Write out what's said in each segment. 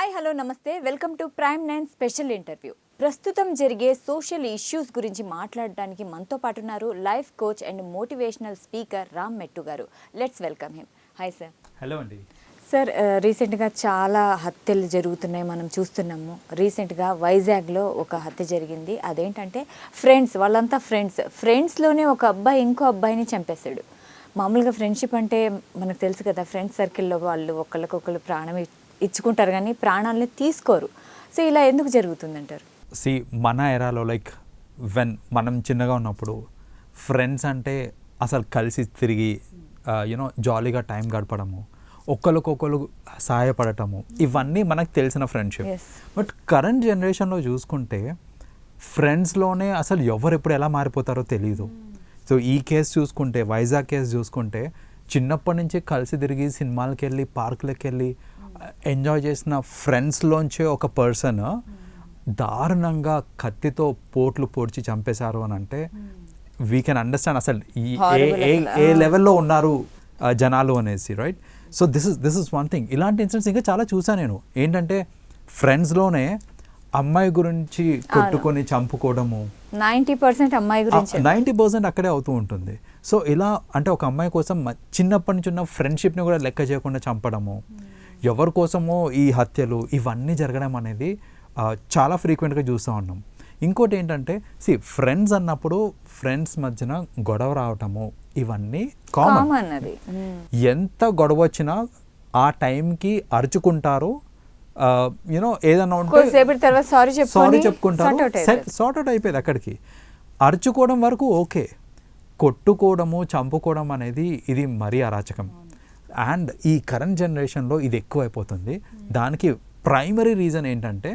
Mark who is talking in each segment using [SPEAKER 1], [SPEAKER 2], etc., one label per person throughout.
[SPEAKER 1] Hi hello నమస్తే welcome to prime 9 special interview. ప్రస్తుతం జరిగే సోషల్ ఇష్యూస్ గురించి మాట్లాడడానికి మనతో పాటు ఉన్నారు life coach and motivational speaker Ram మెట్టు గారు. Let's welcome him. Hi sir.
[SPEAKER 2] Hello అండి.
[SPEAKER 1] సార్, రీసెంట్గా చాలా హత్యలు జరుగుతున్నాయి, మనం చూస్తున్నాము. రీసెంట్గా వైజాగ్లో ఒక హత్య జరిగింది. అదేంటంటే వాళ్ళంతా ఫ్రెండ్స్లోనే ఒక అబ్బాయి ఇంకో అబ్బాయిని చంపేశాడు. మామూలుగా ఫ్రెండ్షిప్ అంటే మనకు తెలుసు కదా, ఫ్రెండ్స్ సర్కిల్లో వాళ్ళు ఒకళ్ళకొకళ్ళు ప్రాణం ఇచ్చుకుంటారు కానీ ప్రాణాలని తీసుకోరు. సో ఇలా ఎందుకు జరుగుతుందంటారు?
[SPEAKER 2] మన ఎరాలో మనం చిన్నగా ఉన్నప్పుడు ఫ్రెండ్స్ అంటే అసలు కలిసి తిరిగి జాలీగా టైం గడపడము, ఒకరికొకరు సహాయపడటము, ఇవన్నీ మనకు తెలిసిన ఫ్రెండ్షిప్. బట్ కరెంట్ జనరేషన్లో చూసుకుంటే ఫ్రెండ్స్లోనే అసలు ఎవరు ఎప్పుడు ఎలా మారిపోతారో తెలియదు. సో ఈ కేసు చూసుకుంటే, వైజాగ్ కేసు చూసుకుంటే, చిన్నప్పటి నుంచి కలిసి తిరిగి సినిమాలకి వెళ్ళి పార్కులకి వెళ్ళి ఎంజాయ్ చేసిన ఫ్రెండ్స్లోంచే ఒక పర్సన్ దారుణంగా కత్తితో పోట్లు పొడిచి చంపేశారు అని అంటే వీ కెన్ అండర్స్టాండ్ అసలు ఏ లెవెల్లో ఉన్నారు జనాలు అనేసి, right? So this is one thing. ఇలాంటి ఇన్సిడెంట్స్ ఇంకా చాలా చూసాను నేను. ఏంటంటే ఫ్రెండ్స్లోనే అమ్మాయి గురించి కొట్టుకొని చంపుకోవడము
[SPEAKER 1] 90% అమ్మాయి గురించి,
[SPEAKER 2] 90% అక్కడే అవుతూ ఉంటుంది. సో ఇలా అంటే ఒక అమ్మాయి కోసం చిన్నప్పటి నుంచి ఉన్న ఫ్రెండ్షిప్ని కూడా లెక్క చేయకుండా చంపడము, ఎవరి కోసమో ఈ హత్యలు ఇవన్నీ జరగడం అనేది చాలా ఫ్రీక్వెంట్గా చూస్తూ ఉన్నాం. ఇంకోటి ఏంటంటే ఫ్రెండ్స్ అన్నప్పుడు ఫ్రెండ్స్ మధ్యన గొడవ రావటము ఇవన్నీ కామన్. ఎంత గొడవ వచ్చినా ఆ టైంకి అరుచుకుంటారు, ఏదన్నా ఉంటే సారీ చెప్పుకుంటారు, సార్ట్ అవుట్ అయిపోయేది అక్కడికి. అరుచుకోవడం వరకు ఓకే, కొట్టుకోవడము చంపుకోవడం అనేది ఇది మరీ అరాచకం. అండ్ ఈ కరెంట్ జనరేషన్లో ఇది ఎక్కువైపోతుంది. దానికి ప్రైమరీ రీజన్ ఏంటంటే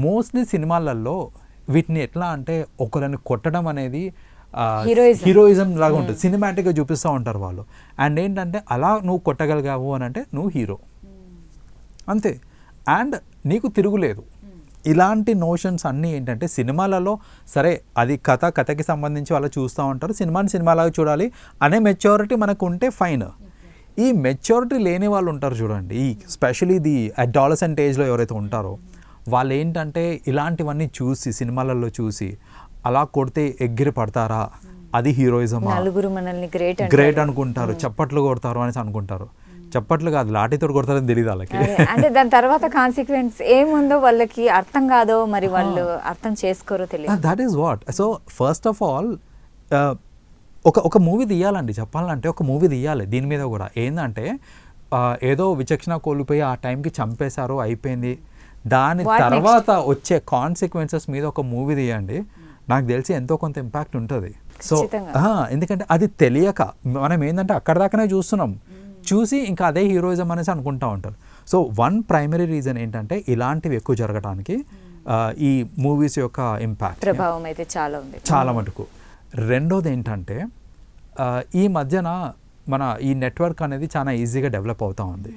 [SPEAKER 2] మోస్ట్లీ సినిమాలలో వీటిని ఎట్లా అంటే ఒకరిని కొట్టడం అనేది హీరోయిజం లాగా ఉంటుంది, సినిమాటిక్గా చూపిస్తూ ఉంటారు వాళ్ళు. అండ్ ఏంటంటే అలా నువ్వు కొట్టగలిగావు అని అంటే నువ్వు హీరో అంతే, అండ్ నీకు తిరుగులేదు. ఇలాంటి నోషన్స్ అన్నీ ఏంటంటే సినిమాలలో సరే అది కథకి సంబంధించి వాళ్ళు చూస్తూ ఉంటారు, సినిమాలాగా చూడాలి అనే మెచ్యూరిటీ మనకు ఉంటే ఫైన్. ఈ మెచ్యూరిటీ లేని వాళ్ళు ఉంటారు చూడండి, ఈ స్పెషలీ ది అడాలసెంట్ ఏజ్లో ఎవరైతే ఉంటారో వాళ్ళు ఏంటంటే ఇలాంటివన్నీ చూసి సినిమాలలో చూసి అలా కొడితే ఎగిరి పడతారా, అది హీరోయిజమా,
[SPEAKER 1] నలుగురు మనల్ని
[SPEAKER 2] గ్రేట్ అనుకుంటారు, చప్పట్లు కొడతారు అనేసి అనుకుంటారు. చప్పట్లు కాదు, లాఠీతో కొడతారని తెలియదు వాళ్ళకి.
[SPEAKER 1] అంటే దాని తర్వాత కాన్సిక్వెన్స్ ఏముందో వాళ్ళకి అర్థం కాదో, మరి వాళ్ళు అర్థం చేసుకోరో తెలియదు.
[SPEAKER 2] That is what. So first of all ఒక మూవీ తీయాలండి, చెప్పాలంటే ఒక మూవీ తీయాలి దీని మీద కూడా. ఏంటంటే ఏదో విచక్షణ కోల్పోయి ఆ టైంకి చంపేశారు అయిపోయింది, దాని తర్వాత వచ్చే కాన్సిక్వెన్సెస్ మీద ఒక మూవీ తీయండి, నాకు తెలిసి ఎంతో కొంత ఇంపాక్ట్ ఉంటుంది. సో ఎందుకంటే అది తెలియక మనం ఏంటంటే అక్కడ దాకానే చూస్తున్నాం, చూసి ఇంకా అదే హీరోయిజం అనేసి అనుకుంటూ ఉంటారు. సో వన్ ప్రైమరీ రీజన్ ఏంటంటే ఇలాంటివి ఎక్కువ జరగడానికి ఈ మూవీస్ యొక్క ఇంపాక్ట్
[SPEAKER 1] ప్రభావం అయితే చాలా ఉంది,
[SPEAKER 2] చాలా మటుకు. రెండోది ఏంటంటే ఈ మధ్యన మన ఈ నెట్వర్క్ అనేది చాలా ఈజీగా డెవలప్ అవుతూ ఉంది.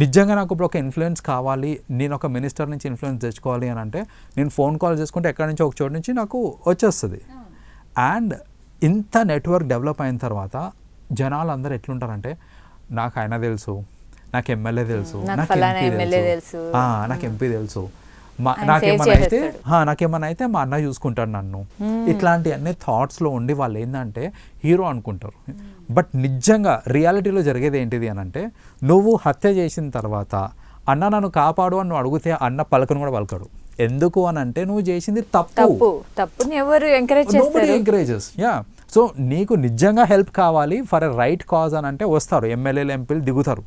[SPEAKER 2] నిజంగా నాకు ఇప్పుడు ఒక ఇన్ఫ్లుయెన్స్ కావాలి, నేను ఒక మినిస్టర్ నుంచి ఇన్ఫ్లుయెన్స్ తెచ్చుకోవాలి అని అంటే నేను ఫోన్ కాల్ చేసుకుంటే ఎక్కడి నుంచి ఒక చోటు నుంచి నాకు వచ్చేస్తుంది. అండ్ ఇంత నెట్వర్క్ డెవలప్ అయిన తర్వాత జనాలు అందరూ ఎట్లుంటారంటే నాకు ఆయన తెలుసు, నాకు ఎమ్మెల్యే తెలుసు, నాకు ఎంపీ తెలుసు, నాకేమన్నా అయితే మా అన్న చూసుకుంటాడు నన్ను, ఇట్లాంటి అన్ని థాట్స్లో ఉండి వాళ్ళు ఏంటంటే హీరో అనుకుంటారు. బట్ నిజంగా రియాలిటీలో జరిగేది ఏంటిది అని అంటే నువ్వు హత్య చేసిన తర్వాత అన్న నన్ను కాపాడు అని నువ్వు అడిగితే అన్న పలకను కూడా పలకడు. ఎందుకు అని అంటే నువ్వు చేసింది
[SPEAKER 1] తప్పుని ఎవరు
[SPEAKER 2] ఎంకరేజెస్. సో నీకు నిజంగా హెల్ప్ కావాలి ఫర్ ఎ రైట్ కాజ్ అని అంటే వస్తారు ఎమ్మెల్యేలు ఎంపీలు దిగుతారు.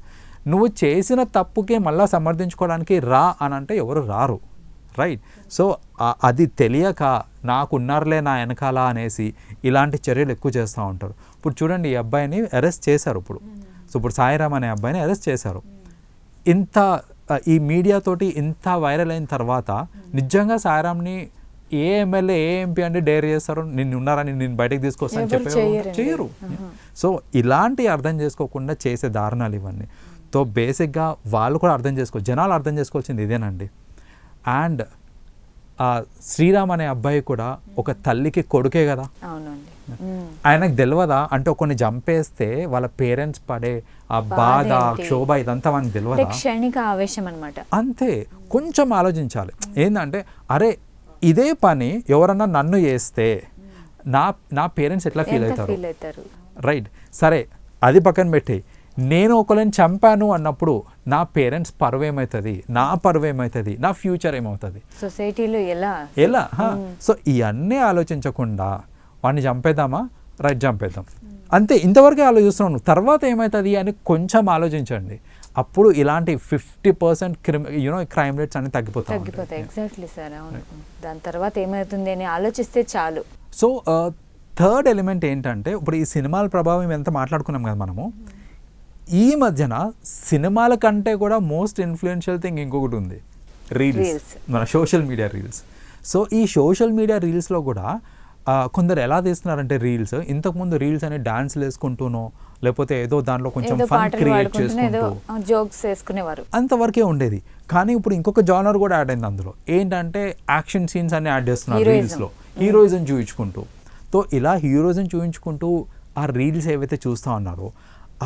[SPEAKER 2] నువ్వు చేసిన తప్పుకే మళ్ళీ సమర్థించుకోవడానికి రా అని అంటే ఎవరు రారు, రైట్? సో అది తెలియక నాకున్నారులే నా వెనకాల అనేసి ఇలాంటి చర్యలు ఎక్కువ చేస్తూ ఉంటారు. ఇప్పుడు చూడండి, ఈ అబ్బాయిని అరెస్ట్ చేశారు ఇప్పుడు సాయిరామ్ అనే అబ్బాయిని అరెస్ట్ చేశారు. ఇంత ఈ మీడియాతోటి ఇంత వైరల్ అయిన తర్వాత నిజంగా సాయిరామ్ని ఏ ఎమ్మెల్యే ఏ ఎంపీ అంటే డేర్ చేస్తారు, నిన్ను ఉన్నారని నేను బయటకు తీసుకొస్తానని చేయరు. సో ఇలాంటి అర్థం చేసుకోకుండా చేసే దారుణాలు ఇవన్నీ. సో బేసిక్గా వాళ్ళు కూడా అర్థం జనాలు అర్థం చేసుకోవాల్సింది ఇదేనండి. అండ్ శ్రీరామ్ అనే అబ్బాయి కూడా ఒక తల్లికి కొడుకే కదా.
[SPEAKER 1] అవునండి.
[SPEAKER 2] ఆయనకు తెలియదా అంటే కొన్ని చంపేస్తే వాళ్ళ పేరెంట్స్ పడే ఆ బాధ క్షోభ ఇదంతా మనకు తెలియదా?
[SPEAKER 1] క్షణిక ఆవేశం అనమాట.
[SPEAKER 2] అంతే. కొంచెం ఆలోచించాలి. ఏంటంటే అరే ఇదే పని ఎవరన్నా నన్ను చేస్తే నా పేరెంట్స్ ఎట్లా ఫీల్ అవుతారు, రైట్? సరే అది పక్కన పెట్టి నేను ఒకరిని చంపాను అన్నప్పుడు నా పేరెంట్స్ పరువు ఏమవుతుంది, నా పరువు ఏమవుతుంది, నా ఫ్యూచర్ ఏమవుతుంది,
[SPEAKER 1] సొసైటీలో ఎలా.
[SPEAKER 2] సో ఇవన్నీ ఆలోచించకుండా వాడిని చంపేద్దామా, రైట్ చంపేద్దాం అంతే, ఇంతవరకే ఆలోచిస్తున్నాను. తర్వాత ఏమవుతుంది అని కొంచెం ఆలోచించండి. అప్పుడు ఇలాంటి 50% క్రైమ్ రేట్స్ అన్ని తగ్గిపోతాయి.
[SPEAKER 1] Exactly sir. అవును. దాని తర్వాత ఏమవుతుంది అని ఆలోచిస్తే చాలు.
[SPEAKER 2] సో థర్డ్ ఎలిమెంట్ ఏంటంటే ఇప్పుడు ఈ సినిమాల ప్రభావం ఎంత మాట్లాడుకున్నాం కదా మనము, ఈ మధ్యన సినిమాల కంటే కూడా మోస్ట్ ఇన్ఫ్లుయెన్షియల్ థింగ్ ఇంకొకటి ఉంది, రీల్స్, మన సోషల్ మీడియా రీల్స్. సో ఈ సోషల్ మీడియా రీల్స్లో కూడా కొందరు ఎలా తీస్తున్నారంటే రీల్స్, ఇంతకుముందు రీల్స్ అనే డాన్స్లు వేసుకుంటూనో లేకపోతే ఏదో దాంట్లో కొంచెం ఫన్ క్రియేట్ చేసుకుంటూ
[SPEAKER 1] జోక్స్ వేసుకునేవారు,
[SPEAKER 2] అంతవరకే ఉండేది. కానీ ఇప్పుడు ఇంకొక జానర్ కూడా యాడ్ అయింది అందులో, ఏంటంటే యాక్షన్ సీన్స్ అన్ని యాడ్ చేస్తున్నారు రీల్స్లో, హీరోయిజం చూపించుకుంటూ. సో ఇలా హీరోయిజం చూపించుకుంటూ ఆ రీల్స్ ఏవైతే చూస్తూ ఉన్నారో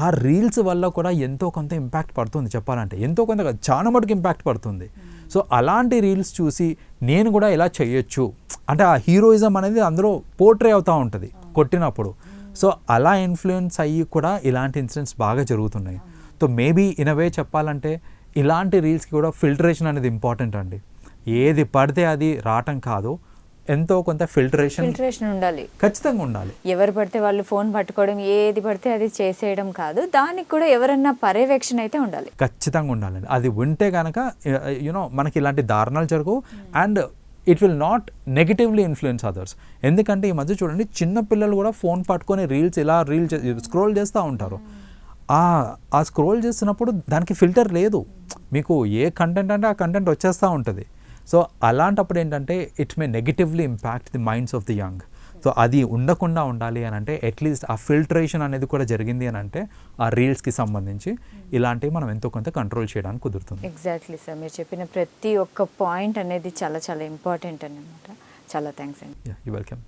[SPEAKER 2] ఆ రీల్స్ వల్ల కూడా ఎంతో కొంత ఇంపాక్ట్ పడుతుంది. చెప్పాలంటే ఎంతో కొంత చాలా మటుకు ఇంపాక్ట్ పడుతుంది. సో అలాంటి రీల్స్ చూసి నేను కూడా ఇలా చేయొచ్చు అంటే ఆ హీరోయిజం అనేది అందులో పోర్ట్రే అవుతూ ఉంటుంది కొట్టినప్పుడు. సో అలా ఇన్ఫ్లుయెన్స్ అయ్యి కూడా ఇలాంటి ఇన్సిడెంట్స్ బాగా జరుగుతున్నాయి. సో మేబీ ఇన్ అ వే చెప్పాలంటే ఇలాంటి రీల్స్కి కూడా ఫిల్టరేషన్ అనేది ఇంపార్టెంట్ అండి. ఏది పడితే అది రావటం కాదు, ఎంతో కొంత ఫిల్టరేషన్
[SPEAKER 1] ఉండాలి,
[SPEAKER 2] ఖచ్చితంగా ఉండాలి.
[SPEAKER 1] ఎవరు పడితే వాళ్ళు ఫోన్ పట్టుకోవడం, ఏది పడితే అది చేసేయడం కాదు, దానికి కూడా ఎవరన్నా పర్యవేక్షణ అయితే ఉండాలి,
[SPEAKER 2] ఖచ్చితంగా ఉండాలండి. అది ఉంటే కనుక మనకి ఇలాంటి దారుణాలు జరగవు and it will not negatively influence others. ఎందుకంటే ఈ మధ్య చూడండి చిన్న పిల్లలు కూడా ఫోన్ పట్టుకొని స్క్రోల్ చేస్తూ ఉంటారు. ఆ స్క్రోల్ చేస్తున్నప్పుడు దానికి ఫిల్టర్ లేదు, మీకు ఏ కంటెంట్ అంటే ఆ కంటెంట్ వచ్చేస్తూ ఉంటుంది. సో అలాంటప్పుడు ఏంటంటే it may negatively impact the minds of the young. So అది ఉండకుండా ఉండాలి అని అంటే అట్లీస్ట్ ఆ ఫిల్టరేషన్ అనేది కూడా జరిగింది అని అంటే ఆ రీల్స్కి సంబంధించి ఇలాంటివి మనం ఎంతో కొంత కంట్రోల్ చేయడానికి కుదురుతుంది.
[SPEAKER 1] ఎగ్జాక్ట్లీ సార్, మీరు చెప్పిన ప్రతి ఒక్క పాయింట్ అనేది చాలా చాలా ఇంపార్టెంట్ అన్నమాట. చాలా థ్యాంక్స్ అండి.
[SPEAKER 2] You welcome.